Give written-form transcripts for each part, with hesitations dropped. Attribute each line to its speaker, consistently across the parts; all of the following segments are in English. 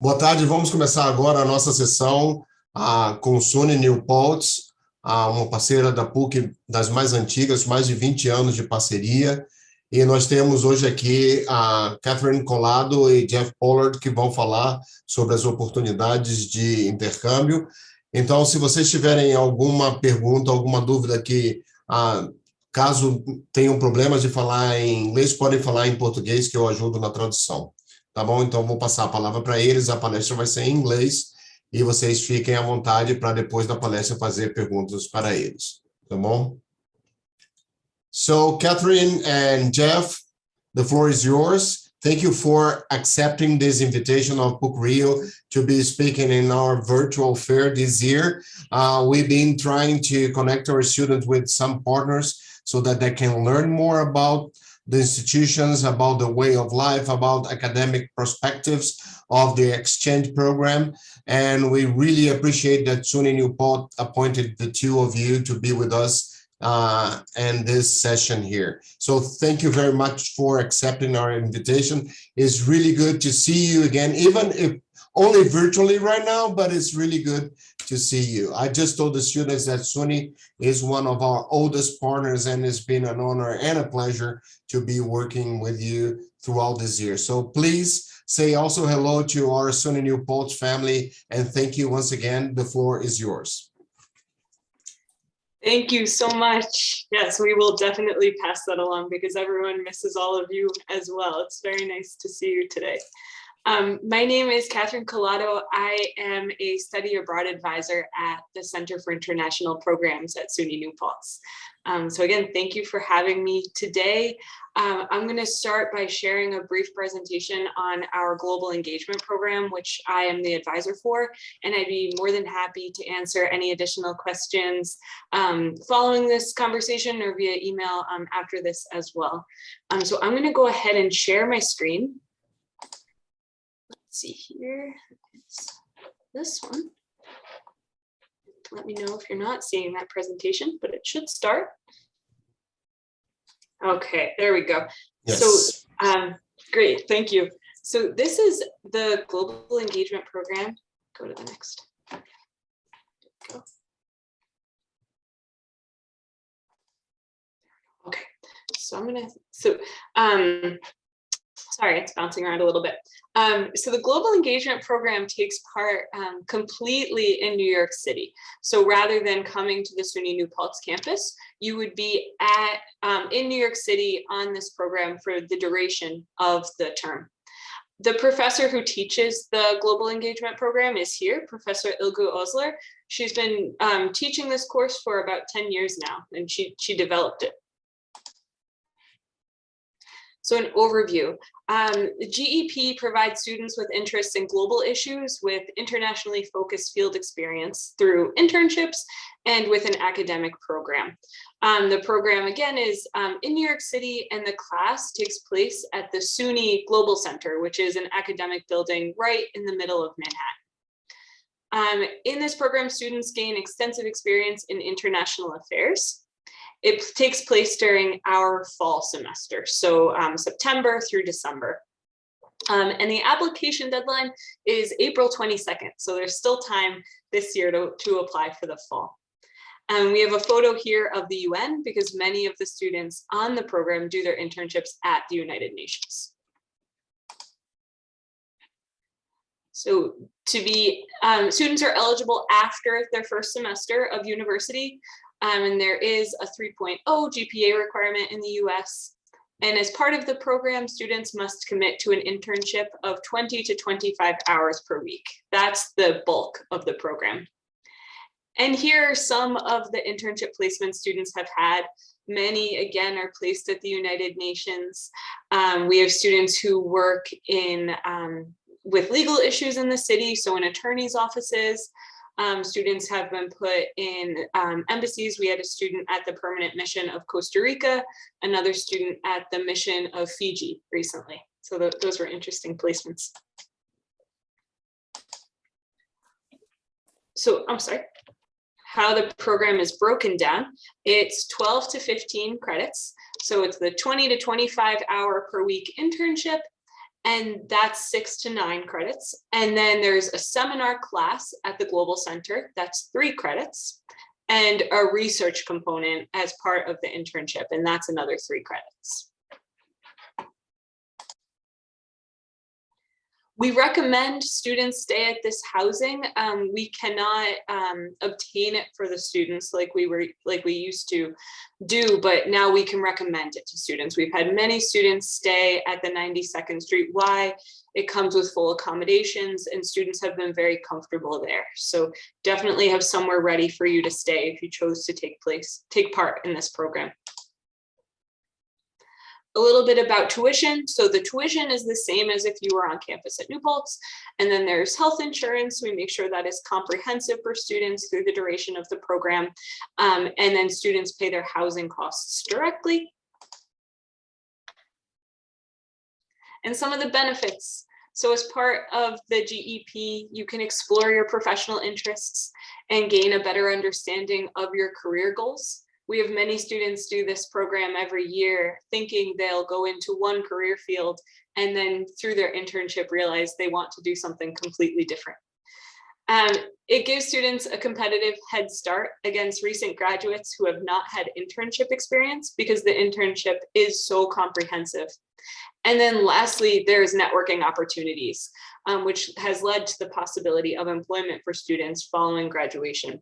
Speaker 1: Boa tarde, vamos começar agora a nossa sessão com o SUNY Paltz, uma parceira da PUC das mais antigas, mais de 20 anos de parceria, e nós temos hoje aqui a Catherine Collado e Jeff Pollard, que vão falar sobre as oportunidades de intercâmbio. Então, se vocês tiverem alguma pergunta, alguma dúvida caso tenham problemas de falar em inglês, podem falar em português, que eu ajudo na tradução. Tá bom? Então, vou passar a palavra para eles, a palestra vai ser em inglês, e vocês fiquem à vontade para, depois da palestra, fazer perguntas para eles. Tá bom? So, Catherine and Jeff, the floor is yours. Thank you for accepting this invitation of PUC Rio to be speaking in our virtual fair this year. We've been trying to connect our students with some partners so that they can learn more about the institutions, about the way of life, about academic perspectives of the exchange program. And we really appreciate that SUNY Newport appointed the two of you to be with us in this session here. So thank you very much for accepting our invitation. It's really good to see you again, even if only virtually right now, but it's really good to see you. I just told the students that SUNY is one of our oldest partners, and it's been an honor and a pleasure to be working with you throughout this year. So please say also hello to our SUNY New Paltz family, and thank you once again. The floor is yours.
Speaker 2: Thank you so much. Yes, we will definitely pass that along because everyone misses all of you as well. It's very nice to see you today. My name is Catherine Collado. I am a study abroad advisor at the Center for International Programs at SUNY New Paltz. So again, thank you for having me today. I'm going to start by sharing a brief presentation on our global engagement program, which I am the advisor for, and I'd be more than happy to answer any additional questions following this conversation or via email after this as well. So I'm going to go ahead and share my screen. Let's see here, it's this one. Let me know if you're not seeing that presentation, but it should start. Okay, there we go. Yes. So great, thank you. So this is the Global Engagement Program. Go to the next. Go. Okay, so I'm gonna, sorry, it's bouncing around a little bit. So the Global Engagement Program takes part completely in New York City. So rather than coming to the SUNY New Paltz campus, you would be in New York City on this program for the duration of the term. The professor who teaches the Global Engagement Program is here, Professor Ilgu Osler. She's been teaching this course for about 10 years now, and she developed it. So an overview, the GEP provides students with interests in global issues with internationally focused field experience through internships and with an academic program. The program again is in New York City, and the class takes place at the SUNY Global Center, which is an academic building right in the middle of Manhattan. In this program, students gain extensive experience in international affairs. It takes place during our fall semester, so September through December. And the application deadline is April 22nd, so there's still time this year to apply for the fall. We have a photo here of the UN because many of the students on the program do their internships at the United Nations. So students are eligible after their first semester of university. And there is a 3.0 GPA requirement in the US. And as part of the program, students must commit to an internship of 20 to 25 hours per week. That's the bulk of the program. And here are some of the internship placements students have had. Many, again, are placed at the United Nations. We have students who work with legal issues in the city, so in attorneys' offices. Students have been put in embassies. We had a student at the permanent mission of Costa Rica, another student at the mission of Fiji recently. So those were interesting placements. So I'm sorry, how the program is broken down. It's 12 to 15 credits. So it's the 20 to 25 hour per week internship and that's 6 to 9 credits. And then there's a seminar class at the Global Center, that's 3 credits, and a research component as part of the internship, and that's another 3 credits. We recommend students stay at this housing. We cannot obtain it for the students like we used to do, but now we can recommend it to students. We've had many students stay at the 92nd Street Y. It comes with full accommodations, and students have been very comfortable there. So definitely have somewhere ready for you to stay if you chose to take part in this program. A little bit about tuition. So the tuition is the same as if you were on campus at New Paltz. And then there's health insurance. We make sure that is comprehensive for students through the duration of the program. And then students pay their housing costs directly. And some of the benefits. So as part of the GEP, you can explore your professional interests and gain a better understanding of your career goals. We have many students do this program every year thinking they'll go into one career field and then through their internship realize they want to do something completely different. It gives students a competitive head start against recent graduates who have not had internship experience because the internship is so comprehensive. And then lastly, there's networking opportunities, which has led to the possibility of employment for students following graduation.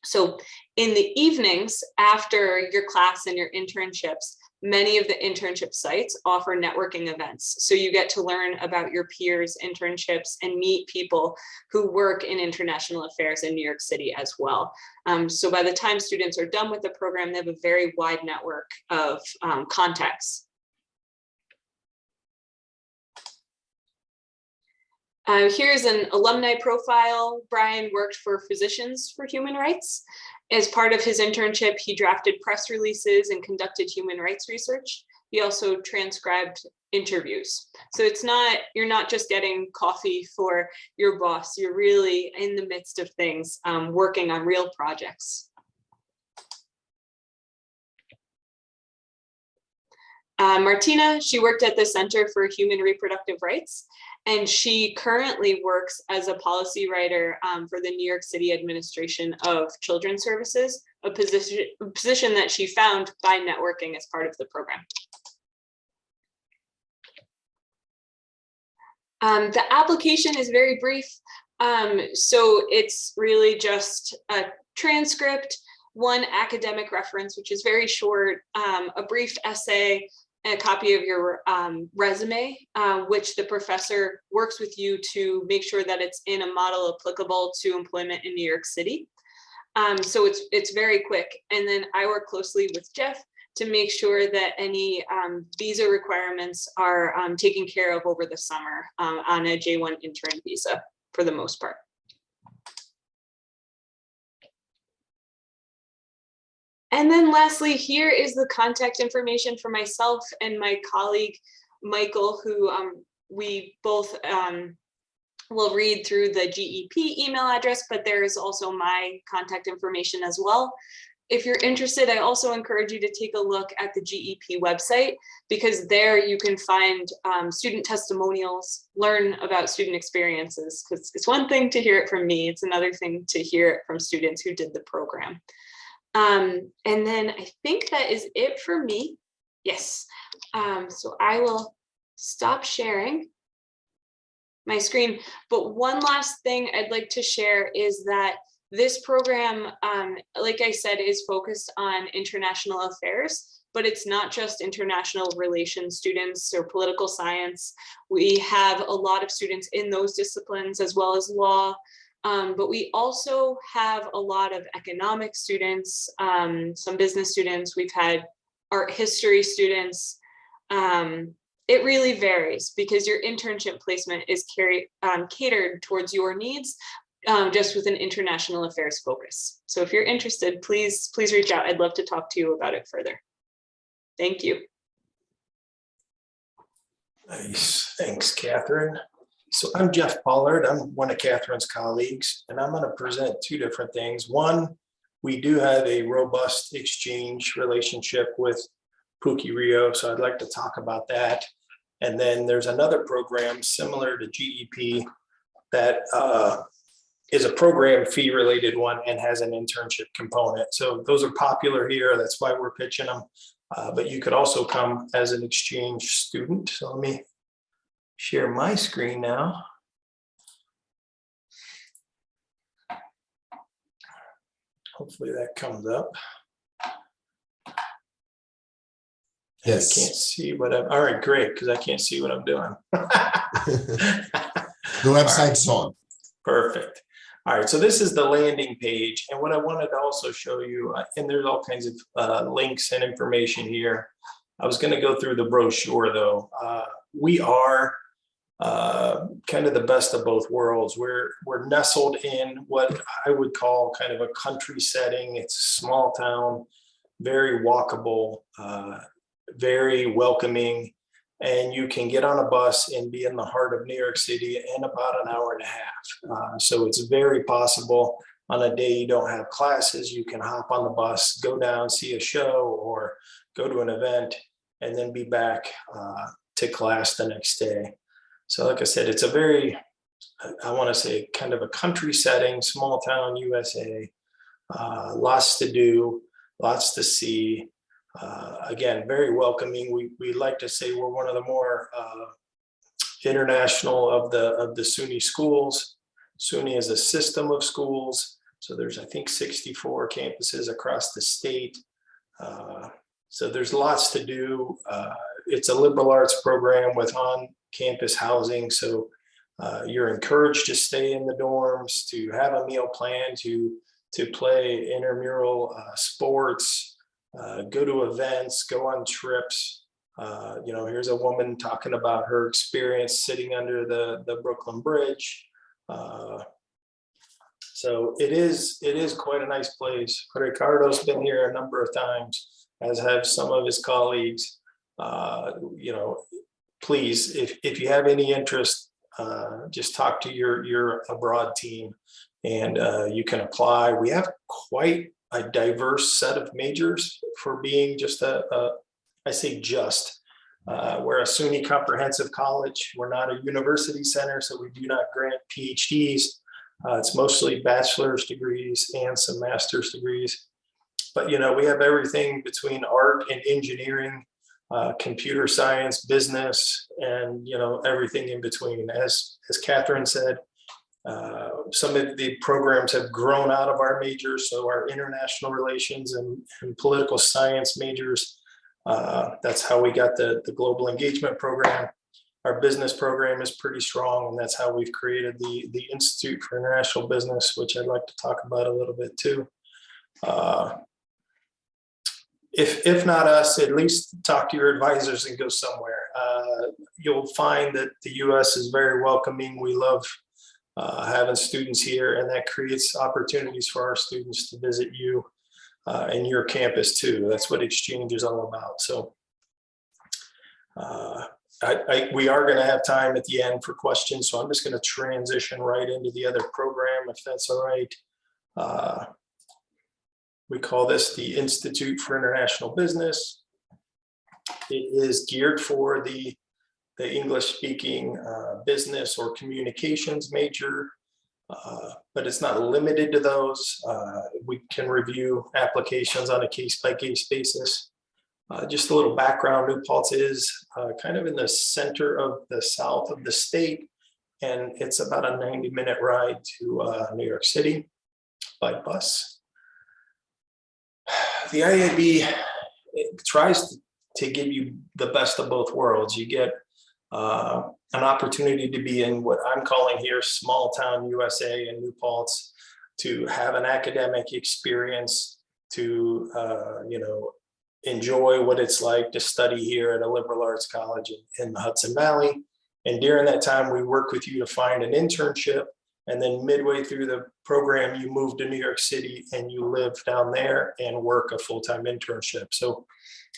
Speaker 2: So in the evenings after your class and your internships, many of the internship sites offer networking events. So you get to learn about your peers' internships and meet people who work in international affairs in New York City as well. So by the time students are done with the program, they have a very wide network of contacts. Here's an alumni profile. Brian worked for Physicians for Human Rights. As part of his internship, he drafted press releases and conducted human rights research. He also transcribed interviews. So you're not just getting coffee for your boss, you're really in the midst of things, working on real projects. Martina, she worked at the Center for Human Reproductive Rights, and she currently works as a policy writer for the New York City Administration of Children's Services, a position that she found by networking as part of the program. The application is very brief, so it's really just a transcript, one academic reference, which is very short, a brief essay, a copy of your resume, which the professor works with you to make sure that it's in a model applicable to employment in New York City. So it's very quick. And then I work closely with Jeff to make sure that any visa requirements are taken care of over the summer on a J1 intern visa for the most part. And then lastly, here is the contact information for myself and my colleague, Michael, who we both will read through the GEP email address, but there is also my contact information as well. If you're interested, I also encourage you to take a look at the GEP website, because there you can find student testimonials, learn about student experiences, because it's one thing to hear it from me, it's another thing to hear it from students who did the program. And then I think that is it for me. Yes. So I will stop sharing my screen. But one last thing I'd like to share is that this program, like I said, is focused on international affairs, but it's not just international relations students or political science. We have a lot of students in those disciplines as well as law. But we also have a lot of economic students, some business students. We've had art history students. It really varies because your internship placement is catered towards your needs, just with an international affairs focus. So if you're interested, please reach out. I'd love to talk to you about it further. Thank you.
Speaker 3: Nice, thanks, Catherine. So I'm Jeff Pollard. I'm one of Catherine's colleagues, and I'm going to present two different things. One, we do have a robust exchange relationship with PUCI Rio, so I'd like to talk about that. And then there's another program similar to GEP that is a program fee related one and has an internship component. So those are popular here. That's why we're pitching them. But you could also come as an exchange student. So let me share my screen now. Hopefully that comes up.
Speaker 1: Yes.
Speaker 3: I can't see what I'm, all right, great, because I can't see what I'm doing.
Speaker 1: The website's on.
Speaker 3: Perfect. All right, so this is the landing page. And what I wanted to also show you, and there's all kinds of links and information here. I was going to go through the brochure though. We are kind of the best of both worlds. We're nestled in what I would call kind of a country setting. It's a small town, very walkable, very welcoming, and you can get on a bus and be in the heart of New York City in about an hour and a half. So it's very possible on a day you don't have classes, you can hop on the bus, go down, see a show, or go to an event, and then be back to class the next day. So like I said, it's a very, I want to say kind of a country setting, small town USA, lots to do, lots to see. Again, very welcoming. We like to say we're one of the more international of the SUNY schools. SUNY is a system of schools. So there's, I think, 64 campuses across the state. So there's lots to do. It's a liberal arts program with on-campus housing. So you're encouraged to stay in the dorms, to have a meal plan, to play intramural sports, go to events, go on trips. You know, here's a woman talking about her experience sitting under the Brooklyn Bridge. So it is quite a nice place. Ricardo's been here a number of times, as have some of his colleagues. You know, please, if you have any interest, just talk to your abroad team, and you can apply. We have quite a diverse set of majors for being just I say just, we're a SUNY comprehensive college. We're not a university center, so we do not grant PhDs. It's mostly bachelor's degrees and some master's degrees. But, you know, we have everything between art and engineering, computer science, business, and, you know, everything in between. As Catherine said, some of the programs have grown out of our majors. So our international relations and political science majors, that's how we got the global engagement program. Our business program is pretty strong, and that's how we've created the Institute for International Business, which I'd like to talk about a little bit too. If not us, at least talk to your advisors and go somewhere. You'll find that the US is very welcoming. We love having students here, and that creates opportunities for our students to visit you and your campus too. That's what exchange is all about. So we are going to have time at the end for questions, so I'm just going to transition right into the other program, if that's all right. We call this the Institute for International Business. It is geared for the English-speaking business or communications major, but it's not limited to those. We can review applications on a case-by-case basis. Just a little background, New Paltz is kind of in the center of the south of the state, and it's about a 90-minute ride to New York City by bus. The IAB tries to give you the best of both worlds. You get an opportunity to be in what I'm calling here small town USA in New Paltz, to have an academic experience, to you know, enjoy what it's like to study here at a liberal arts college in the Hudson Valley. And during that time, we work with you to find an internship. And then midway through the program, you move to New York City and you live down there and work a full-time internship. So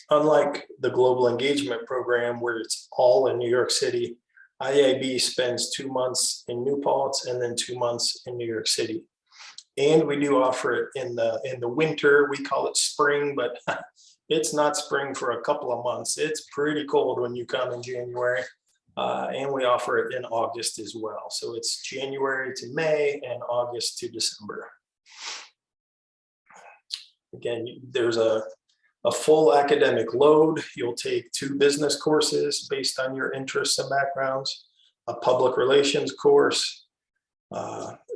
Speaker 3: unlike the global engagement program where it's all in New York City, IAB spends 2 months in New Paltz and then 2 months in New York City. And we do offer it in the winter. We call it spring, but it's not spring for a couple of months. It's pretty cold when you come in January. And we offer it in August as well. So it's January to May and August to December. Again, there's a full academic load. You'll take 2 business courses based on your interests and backgrounds, a public relations course.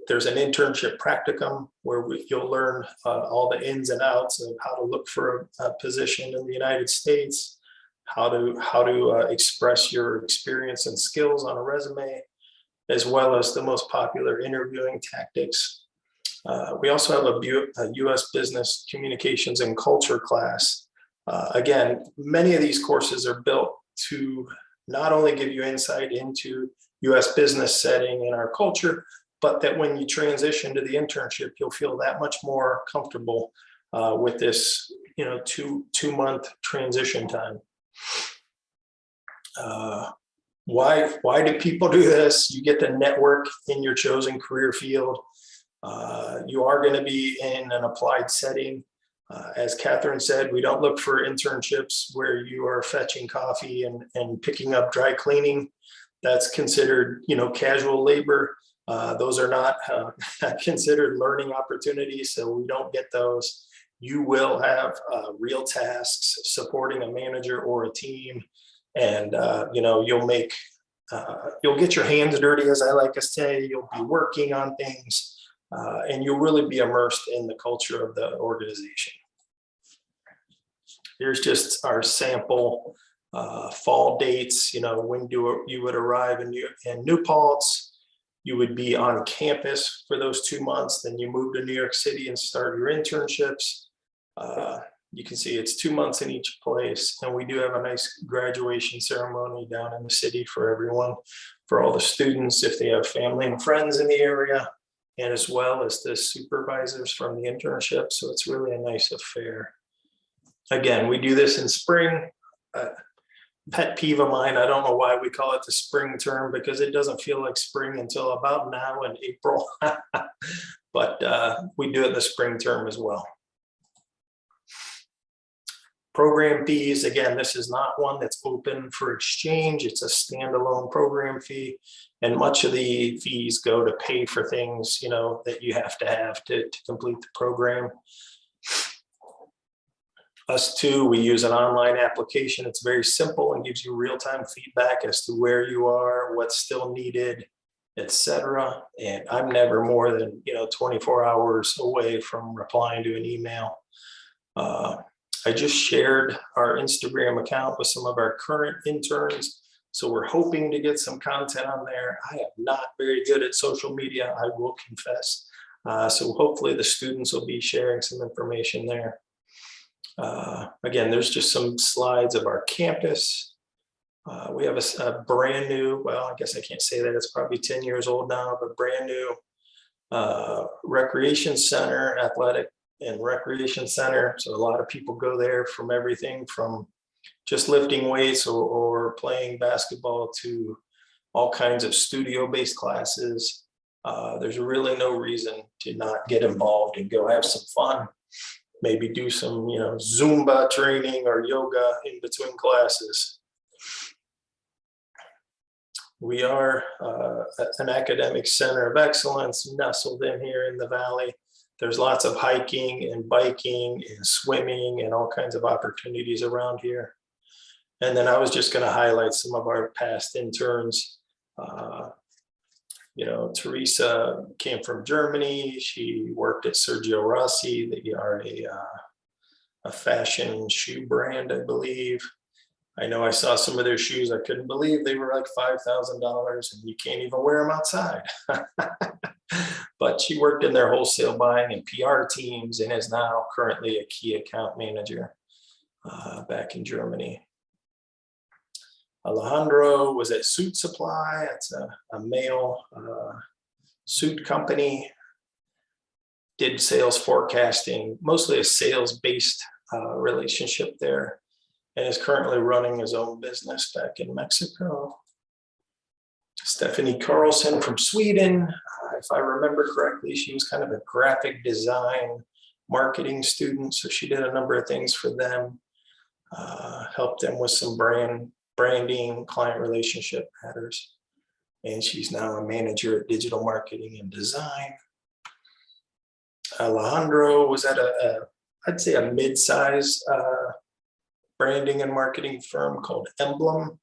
Speaker 3: There's an internship practicum where you'll learn all the ins and outs of how to look for a position in the United States, how to express your experience and skills on a resume, as well as the most popular interviewing tactics. We also have a U.S. Business Communications and Culture class. Again, many of these courses are built to not only give you insight into U.S. business setting and our culture, but that when you transition to the internship, you'll feel that much more comfortable with this, two-month transition time. Why do people do this? You get to network in your chosen career field. You are going to be in an applied setting. As Catherine said, we don't look for internships where you are fetching coffee and picking up dry cleaning. That's considered, casual labor. Those are not considered learning opportunities, so we don't get those. You will have real tasks supporting a manager or a team, and you'll get your hands dirty, as I like to say. You'll be working on things, and you'll really be immersed in the culture of the organization. Here's just our sample fall dates. When you would arrive in New Paltz. You would be on campus for those 2 months. Then you move to New York City and start your internships. You can see it's 2 months in each place. And we do have a nice graduation ceremony down in the city for everyone, for all the students, if they have family and friends in the area, and as well as the supervisors from the internship. So it's really a nice affair. Again, we do this in spring. Pet peeve of mine, I don't know why we call it the spring term, because it doesn't feel like spring until about now in April. But we do it in the spring term as well. Program fees, again, this is not one that's open for exchange. It's a standalone program fee, and much of the fees go to pay for things that you have to complete the program. Us too, we use an online application. It's very simple and gives you real-time feedback as to where you are, what's still needed, etc. And I'm never more than 24 hours away from replying to an email. I just shared our Instagram account with some of our current interns, so we're hoping to get some content on there. I am not very good at social media, I will confess. So hopefully the students will be sharing some information there. Again, there's just some slides of our campus. We have a brand new, well, I guess I can't say that, it's probably 10 years old now, but brand new recreation center, athletic and recreation center. So a lot of people go there from everything from just lifting weights or playing basketball to all kinds of studio-based classes. There's really no reason to not get involved and go have some fun. Maybe do some, Zumba training or yoga in between classes. We are an academic center of excellence nestled in here in the Valley. There's lots of hiking and biking and swimming and all kinds of opportunities around here. And then I was just going to highlight some of our past interns. Teresa came from Germany. She worked at Sergio Rossi. They are a fashion shoe brand, I believe. I know I saw some of their shoes. I couldn't believe they were like $5,000 and you can't even wear them outside. But she worked in their wholesale buying and PR teams and is now currently a key account manager back in Germany. Alejandro was at Suit Supply. It's a male suit company. Did sales forecasting, mostly a sales-based relationship there, and is currently running his own business back in Mexico. Stephanie Carlson from Sweden. If I remember correctly, she was kind of a graphic design marketing student, so she did a number of things for them. helped them with some branding, client relationship matters. And she's now a manager at digital marketing and design. Alejandro was at I'd say a mid-size branding and marketing firm called Emblem.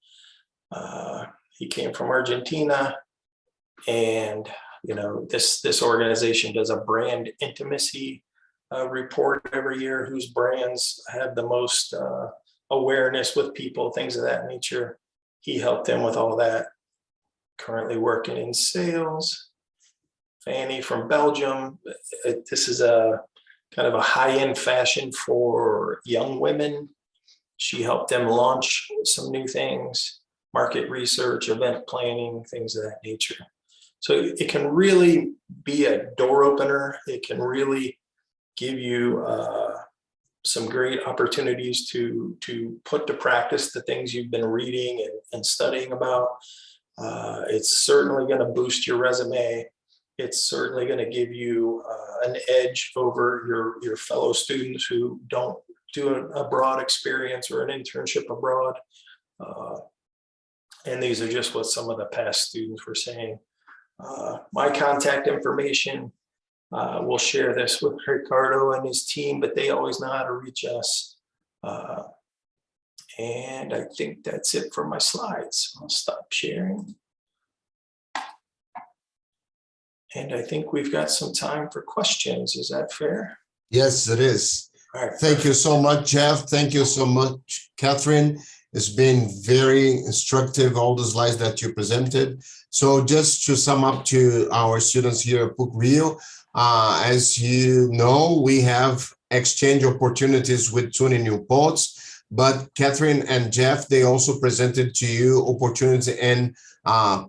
Speaker 3: He came from Argentina, and this organization does a brand intimacy report every year, whose brands have the most awareness with people, things of that nature. He helped them with all that. Currently working in sales. Fanny from Belgium. This is a kind of a high-end fashion for young women. She helped them launch some new things, market research, event planning, things of that nature. So it can really be a door opener. It can really give you some great opportunities to put to practice the things you've been reading and studying about. It's certainly going to boost your resume. It's certainly going to give you an edge over your fellow students who don't do an abroad experience or an internship abroad. And these are just what some of the past students were saying. My contact information, we'll share this with Ricardo and his team, but they always know how to reach us. And I think that's it for my slides. I'll stop sharing. And I think we've got some time for questions. Is that fair?
Speaker 1: Yes, it is.
Speaker 3: All right.
Speaker 1: Thank you so much, Jeff. Thank you so much, Catherine. It's been very instructive, all the slides that you presented. So just to sum up to our students here at PUC Rio, as you know, we have exchange opportunities with SUNY New Paltz, but Catherine and Jeff, they also presented to you opportunities and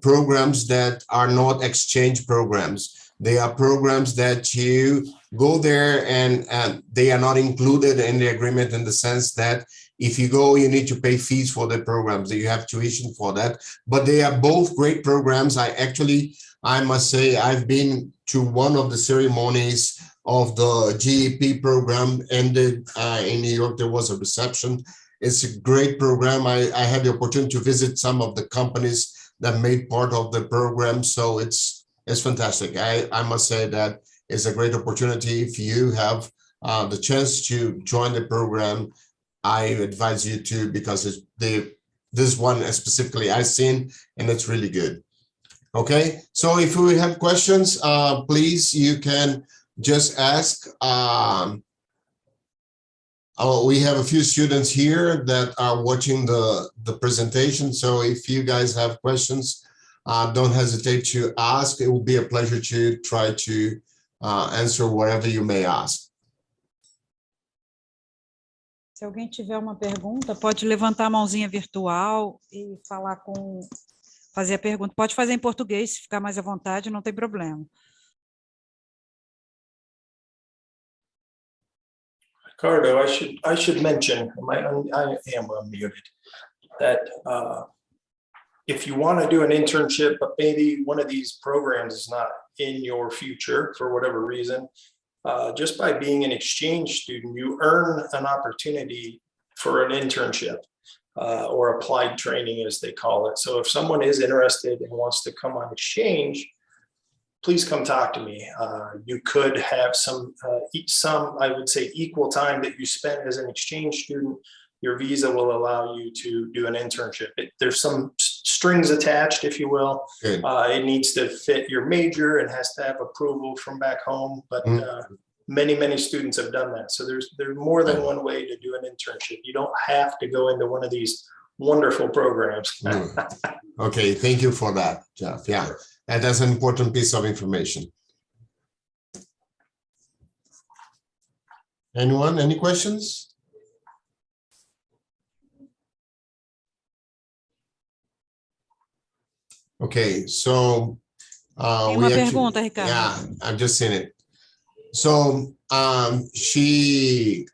Speaker 1: programs that are not exchange programs. They are programs that you go there and they are not included in the agreement, in the sense that if you go, you need to pay fees for the programs. You have tuition for that, but they are both great programs. I must say, I've been to one of the ceremonies of the GEP program ended in New York. There was a reception. It's a great program. I had the opportunity to visit some of the companies that made part of the program. So it's fantastic. I must say that it's a great opportunity. If you have the chance to join the program, I advise you to, because this one specifically I've seen, and it's really good. Okay, so if we have questions, please, you can just ask. We have a few students here that are watching the presentation. So if you guys have questions, don't hesitate to ask. It will be a pleasure to try to answer whatever you may ask.
Speaker 4: Se alguém tiver uma pergunta, pode levantar a mãozinha virtual e fazer a pergunta. Pode fazer em português, se ficar mais à vontade, não tem problema.
Speaker 3: Ricardo, I should mention, I am unmuted, that if you want to do an internship, but maybe one of these programs is not in your future for whatever reason, just by being an exchange student, you earn an opportunity for an internship or applied training, as they call it. So if someone is interested and wants to come on exchange, please come talk to me. You could have some, I would say, equal time that you spent as an exchange student. Your visa will allow you to do an internship. There's some strings attached, if you will. It needs to fit your major and has to have approval from back home. But many students have done that. So there's more than one way to do an internship. You don't have to go into one of these wonderful programs.
Speaker 1: Okay, thank you for that, Jeff. Yeah, and that's an important piece of information. Anyone, any questions? Okay, so
Speaker 4: Tem uma pergunta, Ricardo.
Speaker 1: Yeah, I've just seen it. So she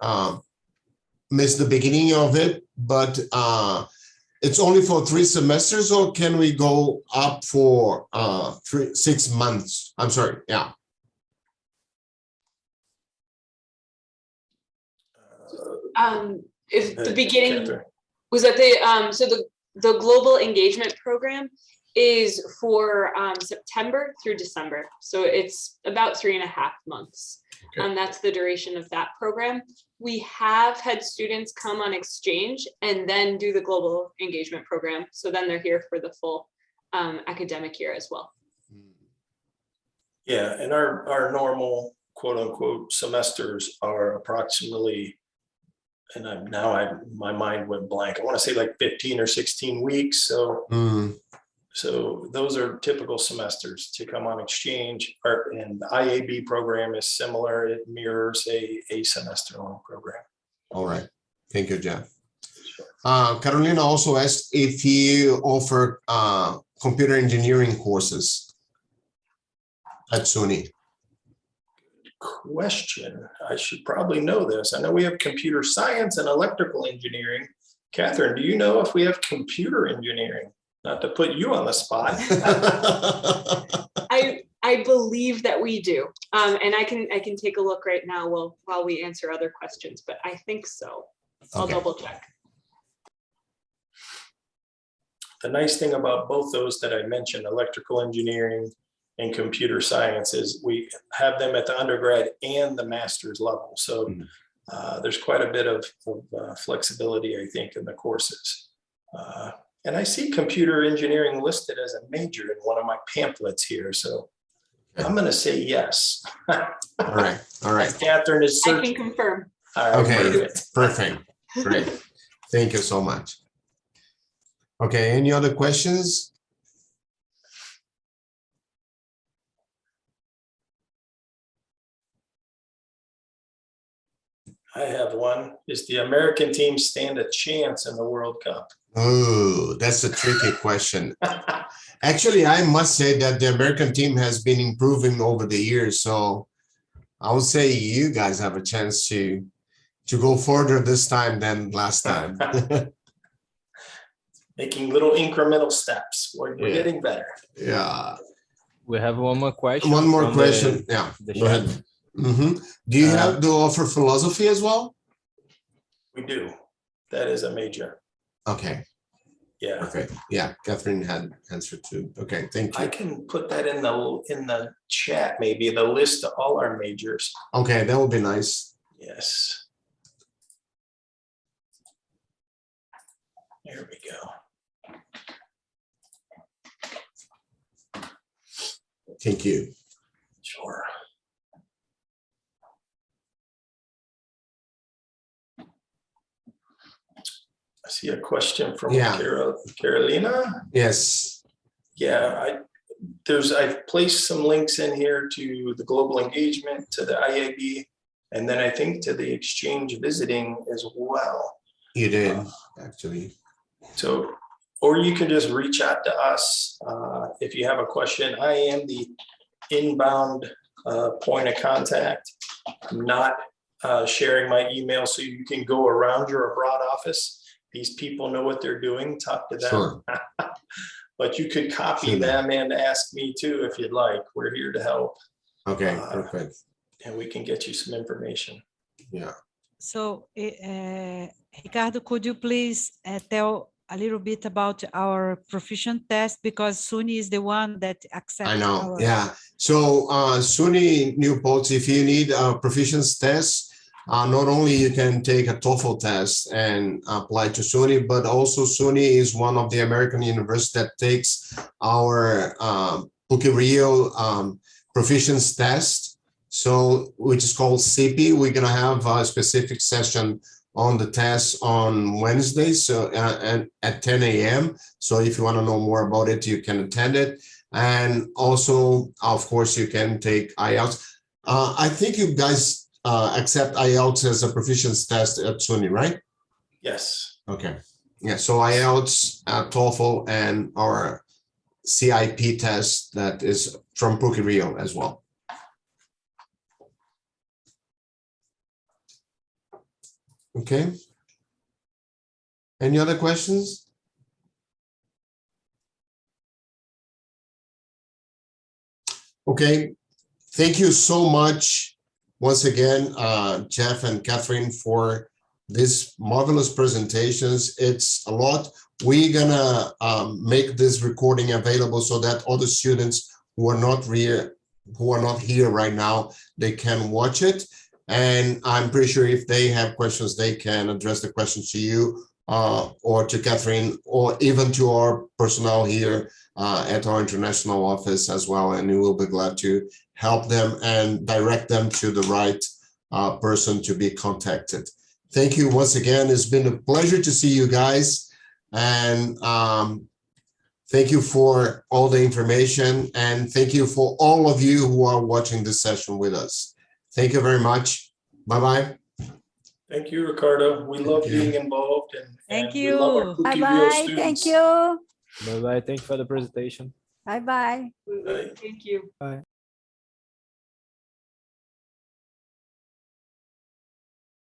Speaker 1: missed the beginning of it, but it's only for 3 semesters, or can we go up for 6 months? I'm sorry, yeah.
Speaker 2: Is the beginning,
Speaker 3: Catherine.
Speaker 2: was that so the global engagement program is for September through December. So it's about 3.5 months.
Speaker 1: Okay.
Speaker 2: That's the duration of that program. We have had students come on exchange and then do the global engagement program. So then they're here for the full academic year as well.
Speaker 3: Yeah, and our normal quote unquote semesters are approximately, and my mind went blank. I want to say like 15 or 16 weeks. So So those are typical semesters to come on exchange. And the IAB program is similar. It mirrors a semester-long program.
Speaker 1: All right. Thank you, Jeff. Carolina also asked if you offer computer engineering courses at SUNY.
Speaker 3: Question. I should probably know this. I know we have computer science and electrical engineering. Catherine, do you know if we have computer engineering? Not to put you on the spot.
Speaker 2: I believe that we do, and I can take a look right now while we answer other questions, but I think so. I'll double check.
Speaker 3: The nice thing about both those that I mentioned, electrical engineering and computer science, is we have them at the undergrad and the master's level. So there's quite a bit of flexibility, I think, in the courses. And I see computer engineering listed as a major in one of my pamphlets here. So I'm going to say yes.
Speaker 1: All right. All right.
Speaker 3: Catherine is searching.
Speaker 2: I can confirm.
Speaker 3: All right,
Speaker 1: okay. Perfect. Great. Thank you so much. Okay. Any other questions?
Speaker 3: I have one. Is the American team stand a chance in the World Cup?
Speaker 1: Oh, that's a tricky question. Actually, I must say that the American team has been improving over the years. So I would say you guys have a chance to go further this time than last time.
Speaker 3: Making little incremental steps. We're getting better.
Speaker 1: Yeah.
Speaker 5: We have one more question.
Speaker 1: One more question.
Speaker 5: The
Speaker 1: Go ahead. Do you have to offer philosophy as well?
Speaker 3: We do. That is a major.
Speaker 1: Okay.
Speaker 3: Yeah.
Speaker 1: Okay. Yeah. Catherine had answered too. Okay. Thank you.
Speaker 3: I can put that in the chat, maybe the list of all our majors.
Speaker 1: Okay. That would be nice.
Speaker 3: Yes. There we go.
Speaker 1: Thank you.
Speaker 3: Sure. I see a question from Carolina.
Speaker 1: Yes.
Speaker 3: Yeah, I've placed some links in here to the global engagement, to the IAB, and then I think to the exchange visiting as well.
Speaker 1: You did, actually.
Speaker 3: So, or you can just reach out to us if you have a question. I am the inbound point of contact. I'm not sharing my email, so you can go around your abroad office. These people know what they're doing. Talk to them.
Speaker 1: Sure.
Speaker 3: But you could copy them and ask me too if you'd like. We're here to help.
Speaker 1: Okay, perfect.
Speaker 3: And we can get you some information.
Speaker 1: Yeah.
Speaker 4: So, Ricardo, could you please tell a little bit about our proficiency test, because SUNY is the one that accepts.
Speaker 1: I know. Yeah. So SUNY New Paltz, if you need a proficiency test, not only you can take a TOEFL test and apply to SUNY, but also SUNY is one of the American universities that takes our Rio proficiency test, so which is called CP. We're gonna have a specific session on the test on Wednesday, so and at 10 a.m. So if you want to know more about it, you can attend it. And also, of course, you can take IELTS. I think you guys accept IELTS as a proficiency test at SUNY, right?
Speaker 3: Yes.
Speaker 1: Okay. Yeah. So IELTS, TOEFL, and our CIP test that is from Rio as well. Okay. Any other questions? Okay. Thank you so much once again, Jeff and Catherine, for these marvelous presentations. It's a lot. We're gonna make this recording available so that all the students who are not here right now, they can watch it. And I'm pretty sure if they have questions, they can address the questions to you or to Catherine, or even to our personnel here at our international office as well. And we will be glad to help them and direct them to the right person to be contacted. Thank you once again. It's been a pleasure to see you guys. And thank you for all the information. And thank you for all of you who are watching this session with us. Thank you very much. Bye-bye.
Speaker 3: Thank you, Ricardo. We love being involved, and
Speaker 4: Thank
Speaker 3: we love our
Speaker 4: you.
Speaker 3: Pookie Real
Speaker 6: Bye-bye.
Speaker 3: students.
Speaker 6: Thank you.
Speaker 5: Bye bye. Thank you for the presentation.
Speaker 6: Bye-bye.
Speaker 3: Bye.
Speaker 2: Thank you.
Speaker 5: Bye.